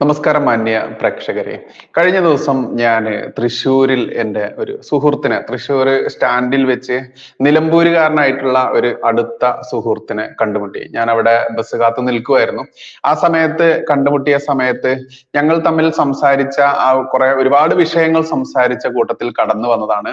നമസ്കാരം മാന്യ പ്രേക്ഷകരെ. കഴിഞ്ഞ ദിവസം ഞാൻ തൃശ്ശൂരിൽ എൻ്റെ ഒരു സുഹൃത്തിനെ, തൃശ്ശൂർ സ്റ്റാൻഡിൽ വെച്ച് നിലമ്പൂരുകാരനായിട്ടുള്ള ഒരു അടുത്ത സുഹൃത്തിനെ കണ്ടുമുട്ടി. ഞാൻ അവിടെ ബസ് കാത്തു നിൽക്കുമായിരുന്നു. ആ സമയത്ത് കണ്ടുമുട്ടിയ സമയത്ത് ഞങ്ങൾ തമ്മിൽ സംസാരിച്ച ഒരുപാട് വിഷയങ്ങൾ സംസാരിച്ച കൂട്ടത്തിൽ കടന്നു വന്നതാണ്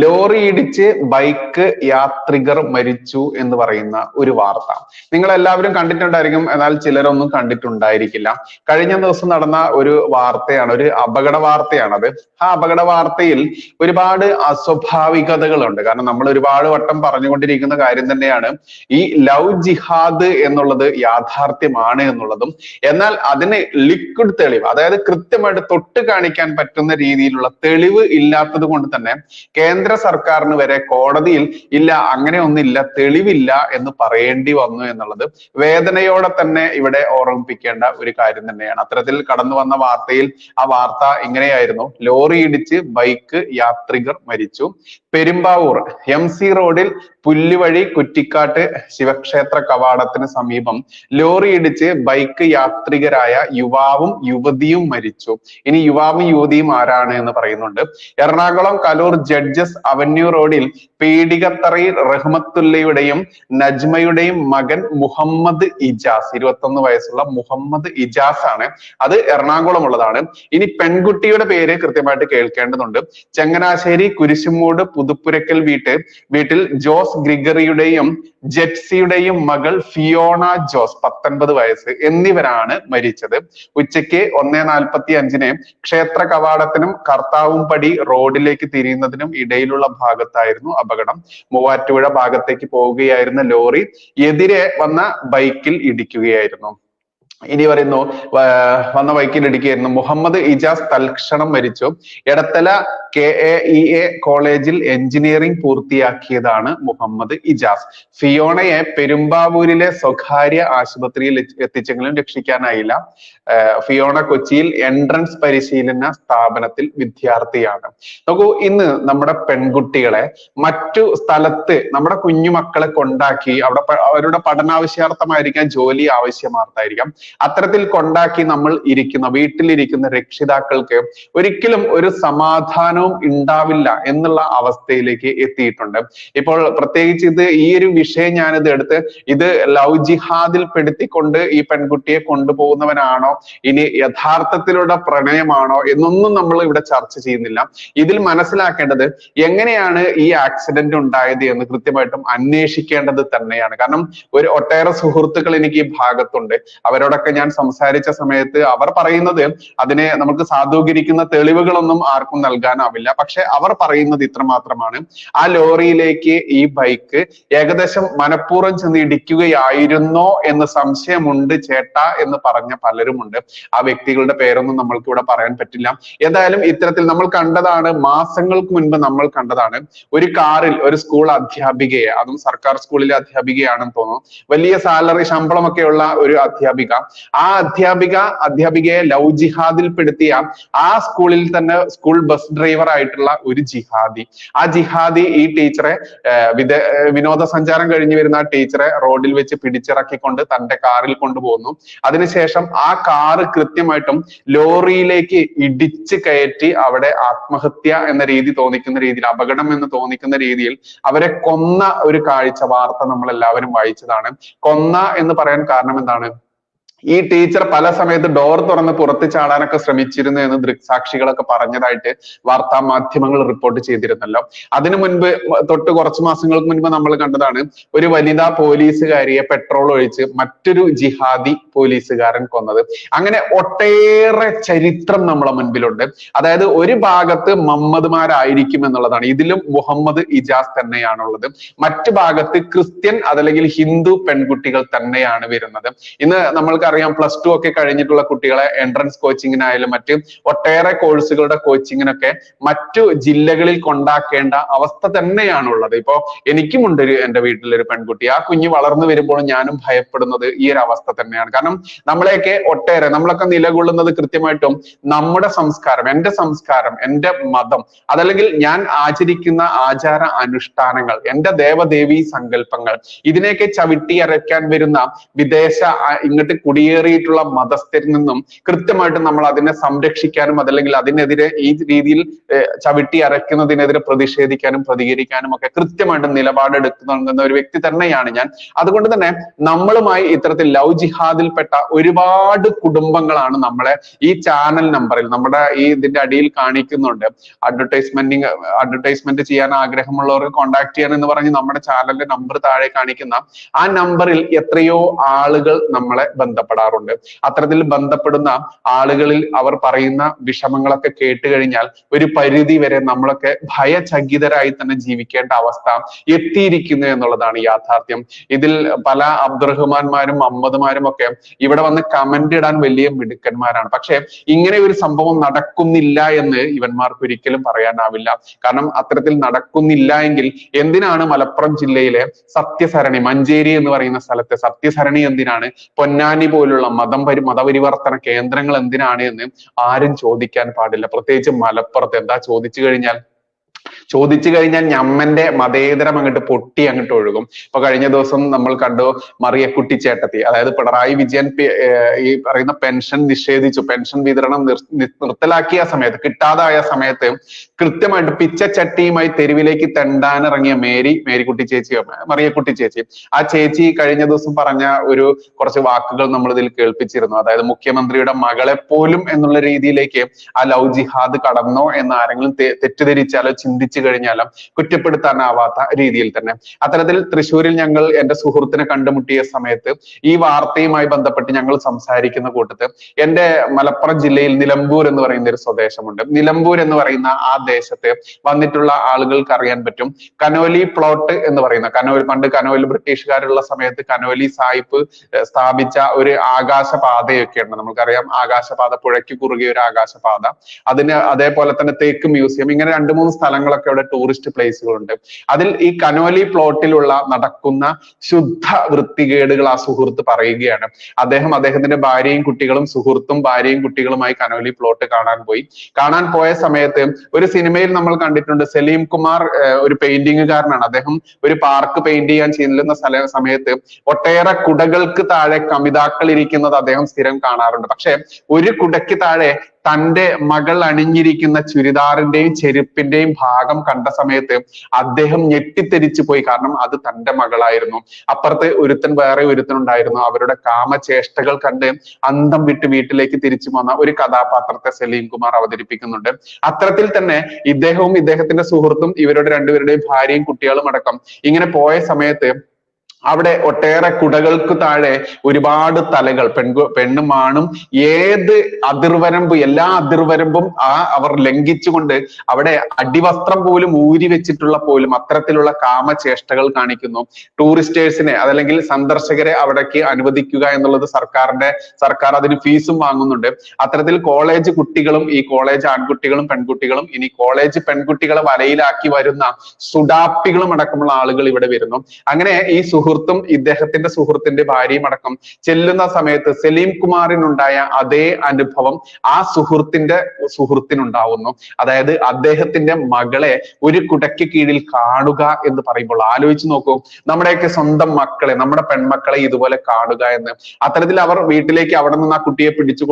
ലോറി ഇടിച്ച് ബൈക്ക് യാത്രികർ മരിച്ചു എന്ന് പറയുന്ന ഒരു വാർത്ത. നിങ്ങൾ എല്ലാവരും കണ്ടിട്ടുണ്ടായിരിക്കും, എന്നാൽ ചിലരൊന്നും കണ്ടിട്ടുണ്ടായിരിക്കില്ല. കഴിഞ്ഞ ദിവസം നടന്ന ഒരു വാർത്തയാണ്, ഒരു അപകട വാർത്തയാണത്. ആ അപകട വാർത്തയിൽ ഒരുപാട് അസ്വാഭാവികതകളുണ്ട്. കാരണം നമ്മൾ ഒരുപാട് വട്ടം പറഞ്ഞുകൊണ്ടിരിക്കുന്ന കാര്യം തന്നെയാണ് ഈ ലവ് ജിഹാദ് എന്നുള്ളത് യാഥാർത്ഥ്യമാണ് എന്നുള്ളതും. എന്നാൽ അതിന് ലിക്വിഡ് തെളിവ്, അതായത് കൃത്യമായിട്ട് തൊട്ട് കാണിക്കാൻ പറ്റുന്ന രീതിയിലുള്ള തെളിവ് ഇല്ലാത്തത് കൊണ്ട് തന്നെ കേന്ദ്ര സർക്കാരിന് വരെ കോടതിയിൽ ഇല്ല, അങ്ങനെ ഒന്നില്ല, തെളിവില്ല എന്ന് പറയേണ്ടി വന്നു എന്നുള്ളത് വേദനയോടെ തന്നെ ഇവിടെ ഓർമ്മിപ്പിക്കേണ്ട ഒരു കാര്യം തന്നെയാണ്. അത്തരത്തിൽ കടന്നു വന്ന വാർത്തയിൽ ആ വാർത്ത ഇങ്ങനെയായിരുന്നു: ലോറി ഇടിച്ച് ബൈക്ക് യാത്രികർ മരിച്ചു. പെരുമ്പാവൂർ MC റോഡിൽ പുല്ലുവഴി കുറ്റിക്കാട്ട് ശിവക്ഷേത്ര കവാടത്തിന് സമീപം ലോറി ഇടിച്ച് ബൈക്ക് യാത്രികരായ യുവാവും യുവതിയും മരിച്ചു. ഇനി യുവാവും യുവതിയും ആരാണ് എന്ന് പറയുന്നുണ്ട്. എറണാകുളം കലൂർ ജഡ്ജസ് അവന്യൂ റോഡിൽ പീഡികത്തറയിൽ റഹ്മത്തുള്ളയുടെയും നജ്മയുടെയും മകൻ മുഹമ്മദ് ഇജാസ്, 21 വയസ്സുള്ള മുഹമ്മദ് ഇജാസ് ആണ്. അത് എറണാകുളം ഉള്ളതാണ്. ഇനി പെൺകുട്ടിയുടെ പേര് കൃത്യമായിട്ട് കേൾക്കേണ്ടതുണ്ട്. ചങ്ങനാശ്ശേരി കുരിശുമൂട് പുതുപ്പുരക്കൽ വീട്ടിൽ ജോസ് ഗ്രിഗറിയുടെയും ജെറ്റ്സിയുടെയും മകൾ ഫിയോണ ജോസ്, 19 വയസ്സ് എന്നിവരാണ് മരിച്ചത്. ഉച്ചയ്ക്ക് 1:45 ക്ഷേത്ര കവാടത്തിനും കർത്താവുംപടി റോഡിലേക്ക് തിരിയുന്നതിനും ഇടയിലുള്ള ഭാഗത്തായിരുന്നു അപകടം. മൂവാറ്റുപുഴ ഭാഗത്തേക്ക് പോവുകയായിരുന്ന ലോറി എതിരെ വന്ന ബൈക്കിൽ ഇടിക്കുകയായിരുന്നു. ഇനി പറയുന്നു, വന്ന ബൈക്കിൽ ഇടിക്കുകയായിരുന്നു. മുഹമ്മദ് ഇജാസ് തൽക്ഷണം മരിച്ചു. എടത്തല KAEA കോളേജിൽ എഞ്ചിനീയറിംഗ് പൂർത്തിയാക്കിയതാണ് മുഹമ്മദ് ഇജാസ്. ഫിയോണയെ പെരുമ്പാവൂരിലെ സ്വകാര്യ ആശുപത്രിയിൽ എത്തിച്ചെങ്കിലും രക്ഷിക്കാനായില്ല. ഫിയോണ കൊച്ചിയിൽ എൻട്രൻസ് പരിശീലന സ്ഥാപനത്തിൽ വിദ്യാർത്ഥിയാണ്. നോക്കൂ, ഇന്ന് നമ്മുടെ പെൺകുട്ടികളെ മറ്റു സ്ഥലത്ത് നമ്മുടെ കുഞ്ഞുമക്കളെ കൊണ്ടാക്കി അവരുടെ പഠനാവശ്യാർത്ഥമായിരിക്കാം, ജോലി ആവശ്യമാർത്തായിരിക്കാം, അത്തരത്തിൽ കൊണ്ടാക്കി നമ്മൾ വീട്ടിലിരിക്കുന്ന രക്ഷിതാക്കൾക്ക് ഒരിക്കലും ഒരു സമാധാനവും ഉണ്ടാവില്ല എന്നുള്ള അവസ്ഥയിലേക്ക് എത്തിയിട്ടുണ്ട്. ഇപ്പോൾ പ്രത്യേകിച്ച് ഈ ഒരു വിഷയം ഞാനിത് എടുത്ത് ഇത് ലവ് ജിഹാദിൽ പെടുത്തിക്കൊണ്ട് ഈ പെൺകുട്ടിയെ കൊണ്ടുപോകുന്നവനാണോ, ഇനി യഥാർത്ഥത്തിലുള്ള പ്രണയമാണോ എന്നൊന്നും നമ്മൾ ഇവിടെ ചർച്ച ചെയ്യുന്നില്ല. ഇതിൽ മനസ്സിലാക്കേണ്ടത് എങ്ങനെയാണ് ഈ ആക്സിഡന്റ് ഉണ്ടായത് എന്ന് കൃത്യമായിട്ടും അന്വേഷിക്കേണ്ടത് തന്നെയാണ്. കാരണം ഒട്ടേറെ സുഹൃത്തുക്കൾ എനിക്ക് ഈ ഭാഗത്തുണ്ട്. അവരോടൊക്കെ ഞാൻ സംസാരിച്ച സമയത്ത് അവർ പറയുന്നത് അതിനെ നമുക്ക് സാധൂകരിക്കുന്ന തെളിവുകളൊന്നും ആർക്കും നൽകാനാവില്ല. പക്ഷെ അവർ പറയുന്നത് ഇത്ര മാത്രമാണ്: ആ ലോറിയിലേക്ക് ഈ ബൈക്ക് ഏകദേശം മനഃപൂർവ്വം ചെന്ന് ഇടിക്കുകയായിരുന്നോ എന്ന് സംശയമുണ്ട് ചേട്ടാ എന്ന് പറഞ്ഞ പലരുമുണ്ട്. ആ വ്യക്തികളുടെ പേരൊന്നും നമ്മൾക്ക് ഇവിടെ പറയാൻ പറ്റില്ല. എന്തായാലും ഇത്തരത്തിൽ നമ്മൾ കണ്ടതാണ്, മാസങ്ങൾക്ക് മുൻപ് നമ്മൾ കണ്ടതാണ്, ഒരു കാറിൽ ഒരു സ്കൂൾ അധ്യാപികയെ, അതും സർക്കാർ സ്കൂളിലെ അധ്യാപികയാണെന്ന് തോന്നുന്നു, വലിയ സാലറി ശമ്പളമൊക്കെയുള്ള ഒരു അധ്യാപിക, ആ അധ്യാപികയെ ലവ് ജിഹാദിൽ പെടുത്തിയ ആ സ്കൂളിൽ തന്നെ സ്കൂൾ ബസ് ഡ്രൈവർ ആയിട്ടുള്ള ഒരു ജിഹാദി, ആ ജിഹാദി ഈ ടീച്ചറെ വിനോദസഞ്ചാരം കഴിഞ്ഞു വരുന്ന ആ ടീച്ചറെ റോഡിൽ വെച്ച് പിടിച്ചിറക്കിക്കൊണ്ട് തന്റെ കാറിൽ കൊണ്ടുപോകുന്നു. അതിനുശേഷം ആ കാറ് കൃത്യമായിട്ടും ലോറിയിലേക്ക് ഇടിച്ച് കയറ്റി അവിടെ ആത്മഹത്യ എന്ന രീതി തോന്നിക്കുന്ന രീതിയിൽ, അപകടം എന്ന് തോന്നിക്കുന്ന രീതിയിൽ അവരെ കൊന്ന ഒരു കാഴ്ച വാർത്ത നമ്മൾ എല്ലാവരും വായിച്ചതാണ്. കൊന്ന എന്ന് പറയാൻ കാരണം എന്താണ്? ഈ ടീച്ചർ പല സമയത്ത് ഡോർ തുറന്ന് പുറത്ത് ചാടാനൊക്കെ ശ്രമിച്ചിരുന്നു എന്ന് ദൃക്സാക്ഷികളൊക്കെ പറഞ്ഞതായിട്ട് വാർത്താ മാധ്യമങ്ങൾ റിപ്പോർട്ട് ചെയ്തിരുന്നല്ലോ. അതിനു മുൻപ് തൊട്ട് കുറച്ച് മാസങ്ങൾക്ക് മുൻപ് നമ്മൾ കണ്ടതാണ് ഒരു വനിതാ പോലീസുകാരിയെ പെട്രോൾ ഒഴിച്ച് മറ്റൊരു ജിഹാദി പോലീസുകാരൻ കൊന്നത്. അങ്ങനെ ഒട്ടേറെ ചരിത്രം നമ്മളെ മുൻപിലുണ്ട്. അതായത് ഒരു ഭാഗത്ത് മമ്മദ്മാരായിരിക്കും എന്നുള്ളതാണ്, ഇതിലും മുഹമ്മദ് ഇജാസ് തന്നെയാണുള്ളത്. മറ്റു ഭാഗത്ത് ക്രിസ്ത്യൻ അതല്ലെങ്കിൽ ഹിന്ദു പെൺകുട്ടികൾ തന്നെയാണ് വരുന്നത്. ഇന്ന് നമ്മൾക്കറിയാം, +2 ഒക്കെ കഴിഞ്ഞിട്ടുള്ള കുട്ടികളെ എൻട്രൻസ് കോച്ചിങ്ങിനായാലും മറ്റ് ഒട്ടേറെ കോഴ്സുകളുടെ കോച്ചിങ്ങിനൊക്കെ മറ്റു ജില്ലകളിൽ കൊണ്ടാക്കേണ്ട അവസ്ഥ തന്നെയാണുള്ളത്. ഇപ്പോ എനിക്കുമുണ്ട് എൻ്റെ വീട്ടിലൊരു പെൺകുട്ടി. ആ കുഞ്ഞ് വളർന്നു വരുമ്പോൾ ഞാനും ഭയപ്പെടുന്നത് ഈ ഒരു അവസ്ഥ തന്നെയാണ്. കാരണം നമ്മളൊക്കെ നിലകൊള്ളുന്നത് കൃത്യമായിട്ടും നമ്മുടെ സംസ്കാരം, എൻ്റെ സംസ്കാരം, എൻ്റെ മതം, അതല്ലെങ്കിൽ ഞാൻ ആചരിക്കുന്ന ആചാര അനുഷ്ഠാനങ്ങൾ, എൻ്റെ ദേവദേവീ സങ്കല്പങ്ങൾ, ഇതിനെയൊക്കെ ചവിട്ടി അരയ്ക്കാൻ വരുന്ന ഇങ്ങോട്ട് കുടിയേറിയിട്ടുള്ള മതസ്ഥരിൽ നിന്നും കൃത്യമായിട്ട് നമ്മൾ അതിനെ സംരക്ഷിക്കാനും അതല്ലെങ്കിൽ അതിനെതിരെ ഈ രീതിയിൽ ചവിട്ടി അരയ്ക്കുന്നതിനെതിരെ പ്രതിഷേധിക്കാനും പ്രതികരിക്കാനും ഒക്കെ കൃത്യമായിട്ട് നിലപാടെടുക്കുന്ന ഒരു വ്യക്തി തന്നെയാണ് ഞാൻ. അതുകൊണ്ട് തന്നെ നമ്മളുമായി ഇത്തരത്തിൽ ലവ് ജിഹാദിൽപ്പെട്ട ഒരുപാട് കുടുംബങ്ങളാണ് നമ്മളെ ഈ ചാനൽ നമ്പറിൽ നമ്മുടെ ഈ ഇതിന്റെ അടിയിൽ കാണിക്കുന്നുണ്ട്. അഡ്വർടൈസ്മെന്റ് ചെയ്യാൻ ആഗ്രഹമുള്ളവർക്ക് കോൺടാക്ട് ചെയ്യാൻ എന്ന് പറഞ്ഞ് നമ്മുടെ ചാനലിന്റെ നമ്പർ താഴെ കാണിക്കുന്ന ആ നമ്പറിൽ എത്രയോ ആളുകൾ നമ്മളെ ബന്ധപ്പെടാറുണ്ട്. അത്തരത്തിൽ ബന്ധപ്പെടുന്ന ആളുകളിൽ അവർ പറയുന്ന വിഷമങ്ങളൊക്കെ കേട്ട് കഴിഞ്ഞാൽ ഒരു പരിധി വരെ നമ്മളൊക്കെ ഭയചകിതരായി തന്നെ ജീവിക്കേണ്ട അവസ്ഥ എത്തിയിരിക്കുന്നു എന്നുള്ളതാണ് യാഥാർത്ഥ്യം. ഇതിൽ പല അബ്ദുറഹ്മാന്മാരും മുഹമ്മദ്മാരും ഒക്കെ ഇവിടെ വന്ന് കമന്റ് ഇടാൻ വലിയ മിടുക്കന്മാരാണ്. പക്ഷെ ഇങ്ങനെ ഒരു സംഭവം നടക്കുന്നില്ല എന്ന് ഇവന്മാർക്ക് ഒരിക്കലും പറയാനാവില്ല. കാരണം അത്തരത്തിൽ നടക്കുന്നില്ല എങ്കിൽ എന്തിനാണ് മലപ്പുറം ജില്ലയിലെ സത്യസരണി മഞ്ചേരി എന്ന് പറയുന്ന സ്ഥലത്തെ സത്യസരണി എന്തിനാണ്, പൊന്നാനി പോലുള്ള മതപരിവർത്തന കേന്ദ്രങ്ങൾ എന്തിനാണ് എന്ന് ആരും ചോദിക്കാൻ പാടില്ല. പ്രത്യേകിച്ച് മലപ്പുറത്ത്. എന്താ ചോദിച്ചു കഴിഞ്ഞാൽ ഞമ്മന്റെ മതേതരം അങ്ങോട്ട് പൊട്ടി അങ്ങോട്ട് ഒഴുകും. ഇപ്പൊ കഴിഞ്ഞ ദിവസം നമ്മൾ കണ്ടു മറിയക്കുട്ടി ചേട്ടത്തി, അതായത് പിണറായി വിജയൻ ഈ പറയുന്ന പെൻഷൻ നിഷേധിച്ചു, പെൻഷൻ വിതരണം നിർത്തലാക്കിയ സമയത്ത്, കിട്ടാതായ സമയത്ത് കൃത്യമായിട്ട് പിച്ചച്ചട്ടിയുമായി തെരുവിലേക്ക് തെണ്ടാനിറങ്ങിയ മേരിക്കുട്ടി ചേച്ചി, മറിയക്കുട്ടി ചേച്ചി, ആ ചേച്ചി കഴിഞ്ഞ ദിവസം പറഞ്ഞ കുറച്ച് വാക്കുകൾ നമ്മൾ ഇതിൽ കേൾപ്പിച്ചിരുന്നു. അതായത് മുഖ്യമന്ത്രിയുടെ മകളെ പോലും എന്നുള്ള രീതിയിലേക്ക് ആ ലവ് ജിഹാദ് കടന്നോ എന്ന് ആരെങ്കിലും തെറ്റിദ്ധരിച്ചാലോ ചിന്തിച്ചു കഴിഞ്ഞാലും കുറ്റപ്പെടുത്താനാവാത്ത രീതിയിൽ തന്നെ. അത്തരത്തിൽ തൃശ്ശൂരിൽ ഞങ്ങൾ എന്റെ സുഹൃത്തിനെ കണ്ടുമുട്ടിയ സമയത്ത് ഈ വാർത്തയുമായി ബന്ധപ്പെട്ട് ഞങ്ങൾ സംസാരിക്കുന്ന കൂട്ടത്ത് എന്റെ മലപ്പുറം ജില്ലയിൽ നിലമ്പൂർ എന്ന് പറയുന്ന ഒരു സ്വദേശമുണ്ട്. നിലമ്പൂർ എന്ന് പറയുന്ന ആ ദേശത്ത് വന്നിട്ടുള്ള ആളുകൾക്ക് അറിയാൻ പറ്റും, കനോലി പ്ലോട്ട് എന്ന് പറയുന്ന പണ്ട് കനോലി ബ്രിട്ടീഷുകാരുള്ള സമയത്ത് കനോലി സാഹിബ് സ്ഥാപിച്ച ഒരു ആകാശപാതയൊക്കെ ഉണ്ട്. നമുക്കറിയാം, ആകാശപാത, പുഴയ്ക്ക് കുറുകെ ഒരു ആകാശപാത. അതേപോലെ തന്നെ തേക്ക് മ്യൂസിയം, ഇങ്ങനെ 2-3 സ്ഥലങ്ങളൊക്കെ അവിടെ ടൂറിസ്റ്റ് പ്ലേസുകളുണ്ട്. അതിൽ ഈ കനോലി പ്ലോട്ടിലുള്ള നടക്കുന്ന ശുദ്ധ വൃത്തികേടുകൾ ആ സുഹൃത്ത് പറയുകയാണ്. അദ്ദേഹത്തിന്റെ ഭാര്യയും കുട്ടികളും, സുഹൃത്തും ഭാര്യയും കുട്ടികളുമായി കനോലി പ്ലോട്ട് കാണാൻ പോയ സമയത്ത് ഒരു സിനിമയിൽ നമ്മൾ കണ്ടിട്ടുണ്ട്, സലീം കുമാർ ഒരു പെയിന്റിങ്ങുകാരനാണ്. അദ്ദേഹം ഒരു പാർക്ക് പെയിന്റ് ചെയ്യാൻ ചെല്ലുന്ന സമയത്ത് ഒട്ടേറെ കുടകൾക്ക് താഴെ കമിതാക്കൾ ഇരിക്കുന്നത് അദ്ദേഹം സ്ഥിരം കാണാറുണ്ട്. പക്ഷെ ഒരു കുടയ്ക്ക് താഴെ തന്റെ മകൾ അണിഞ്ഞിരിക്കുന്ന ചുരിദാറിന്റെയും ചെരുപ്പിന്റെയും ഭാഗം കണ്ട സമയത്ത് അദ്ദേഹം ഞെട്ടിത്തെരിച്ചു പോയി. കാരണം അത് തന്റെ മകളായിരുന്നു. അപ്പുറത്ത് വേറെ ഒരുത്തനുണ്ടായിരുന്നു. അവരുടെ കാമചേഷ്ടകൾ കണ്ട് അന്തം വിട്ട് വീട്ടിലേക്ക് തിരിച്ചു വന്ന ഒരു കഥാപാത്രത്തെ സലീം കുമാർ അവതരിപ്പിക്കുന്നുണ്ട്. അത്തരത്തിൽ തന്നെ ഇദ്ദേഹവും ഇദ്ദേഹത്തിന്റെ സുഹൃത്തും ഇവരുടെ രണ്ടുപേരുടെയും ഭാര്യയും കുട്ടികളും അടക്കം ഇങ്ങനെ പോയ സമയത്ത് അവിടെ ഒട്ടേറെ കുടകൾക്ക് താഴെ ഒരുപാട് തലകൾ, പെണ്ണും ആണും, ഏത് എല്ലാ അതിർവരമ്പും അവർ ലംഘിച്ചുകൊണ്ട് അവിടെ അടിവസ്ത്രം പോലും ഊരി വെച്ചിട്ടുള്ള പോലും അത്തരത്തിലുള്ള കാമചേഷ്ടകൾ കാണിക്കുന്നു. ടൂറിസ്റ്റേഴ്സിനെ അതല്ലെങ്കിൽ സന്ദർശകരെ അവിടേക്ക് അനുവദിക്കുക എന്നുള്ളത് സർക്കാർ അതിന് ഫീസും വാങ്ങുന്നുണ്ട്. അത്തരത്തിൽ കോളേജ് കുട്ടികളും, ഈ കോളേജ് ആൺകുട്ടികളും പെൺകുട്ടികളും, ഇനി കോളേജ് പെൺകുട്ടികളെ വലയിലാക്കി വരുന്ന സുഡാപ്പികളും അടക്കമുള്ള ആളുകൾ ഇവിടെ വരുന്നു. അങ്ങനെ ഈ ഇദ്ദേഹത്തിന്റെ സുഹൃത്തിന്റെ ഭാര്യയും അടക്കം ചെല്ലുന്ന സമയത്ത് സലീം കുമാറിനുണ്ടായ അതേ അനുഭവം ആ സുഹൃത്തിനുണ്ടാവുന്നു. അതായത് അദ്ദേഹത്തിന്റെ മകളെ ഒരു കുടയ്ക്ക് കീഴിൽ കാണുക എന്ന് പറയുമ്പോൾ ആലോചിച്ച് നോക്കൂ, നമ്മുടെയൊക്കെ സ്വന്തം മക്കളെ, നമ്മുടെ പെൺമക്കളെ ഇതുപോലെ കാണുക എന്ന്. അത്തരത്തിൽ അവർ വീട്ടിലേക്ക് അവിടെ നിന്ന് ആ കുട്ടിയെ പിടിച്ചു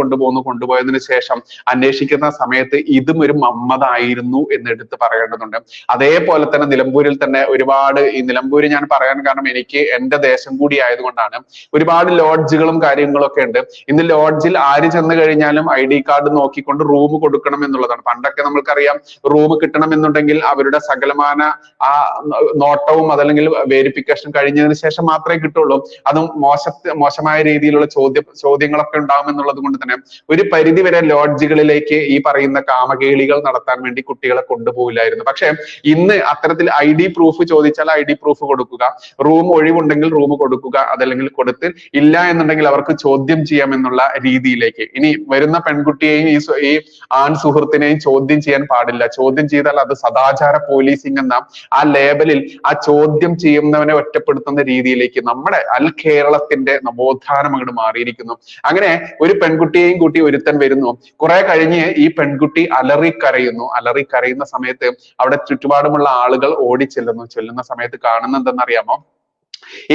കൊണ്ടുപോയതിനു ശേഷം അന്വേഷിക്കുന്ന സമയത്ത് ഇതും ഒരു മമ്മതായിരുന്നു എന്ന് എടുത്ത് പറയേണ്ടതുണ്ട്. അതേപോലെ തന്നെ നിലമ്പൂരിൽ തന്നെ ഒരുപാട്, ഈ നിലമ്പൂര് ഞാൻ പറയാൻ കാരണം എനിക്ക് എന്റെ ദേശം കൂടി ആയതുകൊണ്ടാണ്, ഒരുപാട് ലോഡ്ജുകളും കാര്യങ്ങളും ഒക്കെ ഉണ്ട്. ഇന്ന് ലോഡ്ജിൽ ആര് ചെന്ന് കഴിഞ്ഞാലും ID കാർഡ് നോക്കിക്കൊണ്ട് റൂം കൊടുക്കണം എന്നുള്ളതാണ്. പണ്ടൊക്കെ നമ്മൾക്കറിയാം, റൂം കിട്ടണമെന്നുണ്ടെങ്കിൽ അവരുടെ സകലമാന ആ നോട്ടവും അതല്ലെങ്കിൽ വേരിഫിക്കേഷൻ കഴിഞ്ഞതിന് ശേഷം മാത്രമേ കിട്ടുള്ളൂ. അതും മോശമായ രീതിയിലുള്ള ചോദ്യങ്ങളൊക്കെ ഉണ്ടാവും എന്നുള്ളത് കൊണ്ട് തന്നെ ഒരു പരിധി വരെ ലോഡ്ജുകളിലേക്ക് ഈ പറയുന്ന കാമകേളികൾ നടത്താൻ വേണ്ടി കുട്ടികളെ കൊണ്ടുപോകില്ലായിരുന്നു. പക്ഷെ ഇന്ന് അത്തരത്തിൽ ID പ്രൂഫ് ചോദിച്ചാൽ ID പ്രൂഫ് കൊടുക്കുക, റൂം ഒഴിവുണ്ടെങ്കിൽ റൂം കൊടുക്കുക, അതല്ലെങ്കിൽ കൊടുത്ത് ഇല്ല എന്നുണ്ടെങ്കിൽ അവർക്ക് ചോദ്യം ചെയ്യാമെന്നുള്ള രീതിയിലേക്ക്. ഇനി വരുന്ന പെൺകുട്ടിയെയും ഈ ആൺ സുഹൃത്തിനെയും ചോദ്യം ചെയ്യാൻ പാടില്ല. ചോദ്യം ചെയ്താൽ അത് സദാചാര പോലീസിംഗ് എന്ന ആ ലേബലിൽ ആ ചോദ്യം ചെയ്യുന്നവനെ ഒറ്റപ്പെടുത്തുന്ന രീതിയിലേക്ക് നമ്മുടെ കേരളത്തിന്റെ നവോത്ഥാനം അങ്ങോട്ട് മാറിയിരിക്കുന്നു. അങ്ങനെ ഒരു പെൺകുട്ടിയെയും കൂട്ടി ഒരുത്തൻ വരുന്നു. കുറെ കഴിഞ്ഞ് ഈ പെൺകുട്ടി അലറിക്കരയുന്ന സമയത്ത് അവിടെ ചുറ്റുപാടുമുള്ള ആളുകൾ ചെല്ലുന്ന സമയത്ത് കാണുന്ന എന്തെന്നറിയാമോ?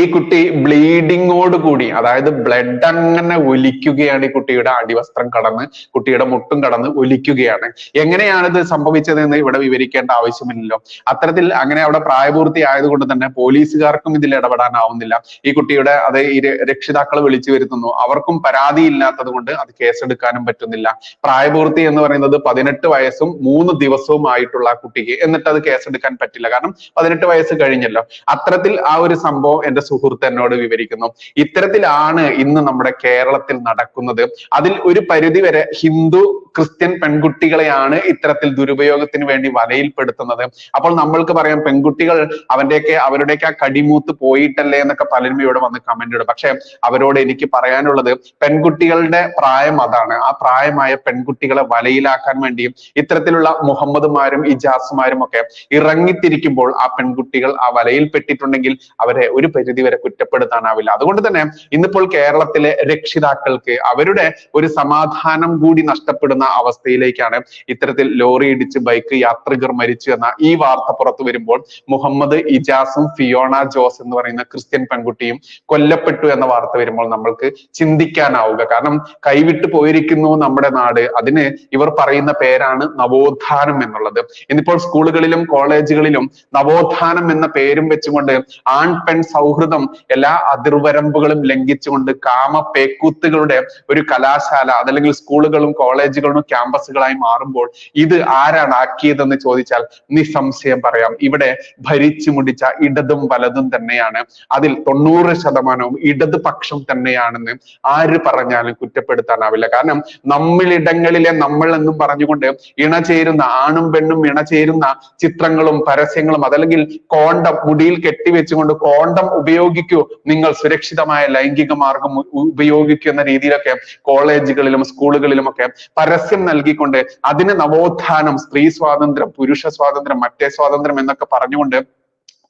ഈ കുട്ടി ബ്ലീഡിങ്ങോട് കൂടി, അതായത് ബ്ലഡ് അങ്ങനെ ഒലിക്കുകയാണ്. ഈ കുട്ടിയുടെ അടിവസ്ത്രം കടന്ന്, കുട്ടിയുടെ മുട്ടും കടന്ന് ഒലിക്കുകയാണ്. എങ്ങനെയാണ് ഇത് സംഭവിച്ചതെന്ന് ഇവിടെ വിവരിക്കേണ്ട ആവശ്യമില്ലല്ലോ. അത്തരത്തിൽ അങ്ങനെ അവിടെ പ്രായപൂർത്തി ആയതുകൊണ്ട് തന്നെ പോലീസുകാർക്കും ഇതിൽ ഇടപെടാനാവുന്നില്ല. ഈ കുട്ടിയുടെ ഈ രക്ഷിതാക്കളെ വിളിച്ചു വരുത്തുന്നു, അവർക്കും പരാതി ഇല്ലാത്തത് കൊണ്ട് അത് കേസെടുക്കാനും പറ്റുന്നില്ല. പ്രായപൂർത്തി എന്ന് പറയുന്നത് 18 വയസ്സും 3 ദിവസവും ആയിട്ടുള്ള കുട്ടിക്ക്, എന്നിട്ട് അത് കേസെടുക്കാൻ പറ്റില്ല, കാരണം 18 വയസ്സ് കഴിഞ്ഞല്ലോ. അത്തരത്തിൽ ആ ഒരു സംഭവം എന്റെ സുഹൃത്ത് എന്നോട് വിവരിക്കുന്നു. ഇത്തരത്തിലാണ് ഇന്ന് നമ്മുടെ കേരളത്തിൽ നടക്കുന്നത്. അതിൽ ഒരു പരിധി വരെ ഹിന്ദു ക്രിസ്ത്യൻ പെൺകുട്ടികളെയാണ് ഇത്തരത്തിൽ ദുരുപയോഗത്തിന് വേണ്ടി വലയിൽപ്പെടുത്തുന്നത്. അപ്പോൾ നമ്മൾക്ക് പറയാം, പെൺകുട്ടികൾ അവരുടെയൊക്കെ ആ കടിമൂത്ത് പോയിട്ടല്ലേ എന്നൊക്കെ പലരും ഇവിടെ വന്ന് കമന്റ് ഇടും. പക്ഷെ അവരോട് എനിക്ക് പറയാനുള്ളത്, പെൺകുട്ടികളുടെ പ്രായം അതാണ്. ആ പ്രായമായ പെൺകുട്ടികളെ വലയിലാക്കാൻ വേണ്ടിയും ഇത്തരത്തിലുള്ള മുഹമ്മദ്മാരും ഇജാസുമാരും ഒക്കെ ഇറങ്ങിത്തിരിക്കുമ്പോൾ ആ പെൺകുട്ടികൾ ആ വലയിൽ പെട്ടിട്ടുണ്ടെങ്കിൽ അവരെ ഒരു പരിധി വരെ കുറ്റപ്പെടുത്താനാവില്ല. അതുകൊണ്ട് തന്നെ ഇന്നിപ്പോൾ കേരളത്തിലെ രക്ഷിതാക്കൾക്ക് അവരുടെ ഒരു സമാധാനം കൂടി നഷ്ടപ്പെടുന്ന അവസ്ഥയിലേക്കാണ് ഇത്തരത്തിൽ ലോറി ഇടിച്ച് ബൈക്ക് യാത്രികർ മരിച്ചു എന്ന ഈ വാർത്ത പുറത്തു വരുമ്പോൾ മുഹമ്മദ് ഇജാസും ഫിയോണ ജോസ് എന്ന് പറയുന്ന ക്രിസ്ത്യൻ പെൺകുട്ടിയും കൊല്ലപ്പെട്ടു എന്ന വാർത്ത വരുമ്പോൾ നമ്മൾക്ക് ചിന്തിക്കാനാവുക. കാരണം കൈവിട്ടു പോയിരിക്കുന്നു നമ്മുടെ നാട്. അതിന് ഇവർ പറയുന്ന പേരാണ് നവോത്ഥാനം എന്നുള്ളത്. ഇന്നിപ്പോൾ സ്കൂളുകളിലും കോളേജുകളിലും നവോത്ഥാനം എന്ന പേരും വെച്ചുകൊണ്ട് ആൺ പെൺ സൗഹൃദം എല്ലാ അതിർവരമ്പുകളും ലംഘിച്ചുകൊണ്ട് കാമപേക്കൂത്തുകളുടെ ഒരു കലാശാല, അതല്ലെങ്കിൽ സ്കൂളുകളും കോളേജുകളും ക്യാമ്പസുകളായി മാറുമ്പോൾ ഇത് ആരാണ് ആക്കിയതെന്ന് ചോദിച്ചാൽ നിസ്സംശയം പറയാം, ഇവിടെ ഭരിച്ചു മുടിച്ച ഇടതും വലതും തന്നെയാണ്. അതിൽ 90% ഇടതുപക്ഷം തന്നെയാണെന്ന് ആര് പറഞ്ഞാലും കുറ്റപ്പെടുത്താനാവില്ല. കാരണം നമ്മളിടങ്ങളിലെ നമ്മൾ എന്നും പറഞ്ഞുകൊണ്ട് ഇണചേരുന്ന, ആണും പെണ്ണും ഇണചേരുന്ന ചിത്രങ്ങളും പരസ്യങ്ങളും, അതല്ലെങ്കിൽ കോണ്ടം മുടിയിൽ കെട്ടിവെച്ചുകൊണ്ട് കോണ്ടം ഉപയോഗിക്കൂ, നിങ്ങൾ സുരക്ഷിതമായ ലൈംഗിക മാർഗം ഉപയോഗിക്കൂ എന്ന രീതിയിലൊക്കെ കോളേജുകളിലും സ്കൂളുകളിലും ഒക്കെ പരസ്യം നൽകിക്കൊണ്ട് അതിന് നവോത്ഥാനം, സ്ത്രീ സ്വാതന്ത്ര്യം, പുരുഷ സ്വാതന്ത്ര്യം, മറ്റേ സ്വാതന്ത്ര്യം എന്നൊക്കെ പറഞ്ഞുകൊണ്ട്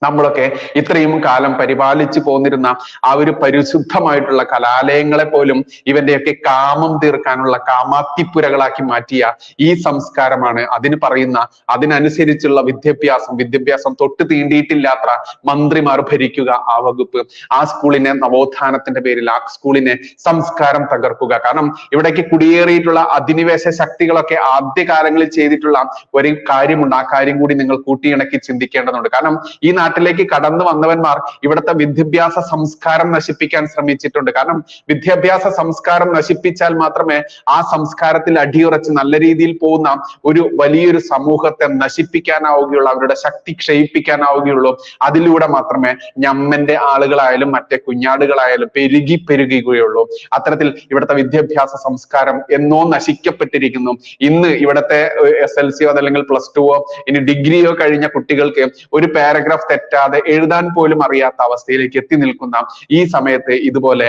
നമ്മളൊക്കെ ഇത്രയും കാലം പരിപാലിച്ചു പോന്നിരുന്ന ആ ഒരു പരിശുദ്ധമായിട്ടുള്ള കലാലയങ്ങളെ പോലും ഇവന്റെയൊക്കെ കാമം തീർക്കാനുള്ള കാമാത്തിപ്പുരകളാക്കി മാറ്റിയ ഈ സംസ്കാരമാണ് അതിന് പറയുന്ന, അതിനനുസരിച്ചുള്ള വിദ്യാഭ്യാസം തൊട്ട് തീണ്ടിയിട്ടില്ലാത്ത മന്ത്രിമാർ ഭരിക്കുക ആ വകുപ്പ്. ആ സ്കൂളിനെ നവോത്ഥാനത്തിന്റെ പേരിൽ, ആ സ്കൂളിനെ സംസ്കാരം തകർക്കുക. കാരണം ഇവിടേക്ക് കുടിയേറിയിട്ടുള്ള അധിനിവേശ ശക്തികളൊക്കെ ആദ്യകാലങ്ങളിൽ ചെയ്തിട്ടുള്ള ഒരു കാര്യമുണ്ട്. ആ കാര്യം കൂടി നിങ്ങൾ കൂട്ടിയിണക്കി ചിന്തിക്കേണ്ടതുണ്ട്. കാരണം ഈ നാട്ടിലേക്ക് കടന്നു വന്നവന്മാർ ഇവിടുത്തെ വിദ്യാഭ്യാസ സംസ്കാരം നശിപ്പിക്കാൻ ശ്രമിച്ചിട്ടുണ്ട്. കാരണം വിദ്യാഭ്യാസ സംസ്കാരം നശിപ്പിച്ചാൽ മാത്രമേ ആ സംസ്കാരത്തിൽ അടിയുറച്ച് നല്ല രീതിയിൽ പോകുന്ന ഒരു വലിയൊരു സമൂഹത്തെ നശിപ്പിക്കാനാവുകയുള്ളൂ, അവരുടെ ശക്തി ക്ഷയിപ്പിക്കാനാവുകയുള്ളൂ. അതിലൂടെ മാത്രമേ ഞമ്മന്റെ ആളുകളായാലും മറ്റേ കുഞ്ഞാടുകളായാലും പെരുകുകയുള്ളൂ. അത്തരത്തിൽ ഇവിടുത്തെ വിദ്യാഭ്യാസ സംസ്കാരം എന്നോ നശിക്കപ്പെട്ടിരിക്കുന്നു. ഇന്ന് ഇവിടുത്തെ SLC അതല്ലെങ്കിൽ +2 ഇനി ഡിഗ്രിയോ കഴിഞ്ഞ കുട്ടികൾക്ക് ഒരു പാരഗ്രാഫ് തെറ്റാതെ എഴുതാൻ പോലും അറിയാത്ത അവസ്ഥയിലേക്ക് എത്തി നിൽക്കുന്ന ഈ സമയത്ത് ഇതുപോലെ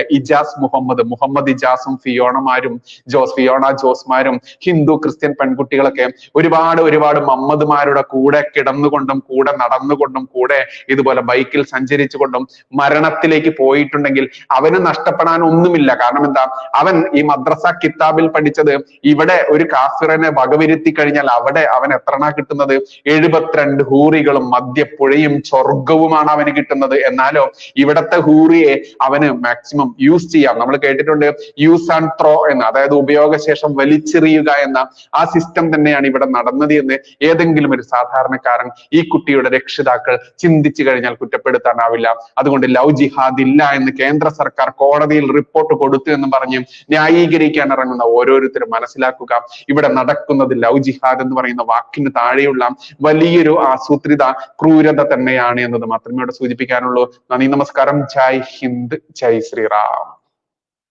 മുഹമ്മദ് ഇജാസും ഫിയോണ ജോസ്മാരും ഹിന്ദു ക്രിസ്ത്യൻ പെൺകുട്ടികളൊക്കെ ഒരുപാട് മമ്മദ്മാരുടെ കൂടെ കിടന്നുകൊണ്ടും കൂടെ നടന്നുകൊണ്ടും കൂടെ ഇതുപോലെ ബൈക്കിൽ സഞ്ചരിച്ചുകൊണ്ടും മരണത്തിലേക്ക് പോയിട്ടുണ്ടെങ്കിൽ അവന് നഷ്ടപ്പെടാൻ ഒന്നുമില്ല. കാരണം എന്താ, അവൻ ഈ മദ്രസ കിതാബിൽ പഠിച്ചത് ഇവിടെ ഒരു കാഫിറിനെ വകവരുത്തി കഴിഞ്ഞാൽ അവിടെ അവൻ എത്രണ്ണ കിട്ടുന്നത്? 72 ഹൂറികളും മദ്യപ്പുഴയും സ്വർഗവുമാണ് അവന് കിട്ടുന്നത്. എന്നാലോ ഇവിടത്തെ ഹൂറിയെ അവന് മാക്സിമം യൂസ് ചെയ്യാം. നമ്മൾ കേട്ടിട്ടുണ്ട് യൂസ് ആൻഡ് ത്രോ എന്ന്, അതായത് ഉപയോഗശേഷം വലിച്ചെറിയുക എന്ന ആ സിസ്റ്റം തന്നെയാണ് ഇവിടെ നടന്നത് എന്ന് ഏതെങ്കിലും ഒരു സാധാരണക്കാരൻ, ഈ കുട്ടിയുടെ രക്ഷിതാക്കൾ ചിന്തിച്ചു കഴിഞ്ഞാൽ കുറ്റപ്പെടുത്താനാവില്ല. അതുകൊണ്ട് ലവ് ജിഹാദ് ഇല്ല എന്ന് കേന്ദ്ര സർക്കാർ കോടതിയിൽ റിപ്പോർട്ട് കൊടുത്തു എന്ന് പറഞ്ഞ് ന്യായീകരിക്കാൻ ഇറങ്ങുന്ന ഓരോരുത്തരും മനസ്സിലാക്കുക, ഇവിടെ നടക്കുന്നത് ലവ് ജിഹാദ് എന്ന് പറയുന്ന വാക്കിന് താഴെയുള്ള വലിയൊരു ആസൂത്രിത ക്രൂരത തന്നെയാണ് എന്നത് മാത്രമേ ഇവിടെ സൂചിപ്പിക്കാനുള്ളൂ. നന്ദി, നമസ്കാരം. ജയ് ഹിന്ദ്, ജയ് ശ്രീറാം.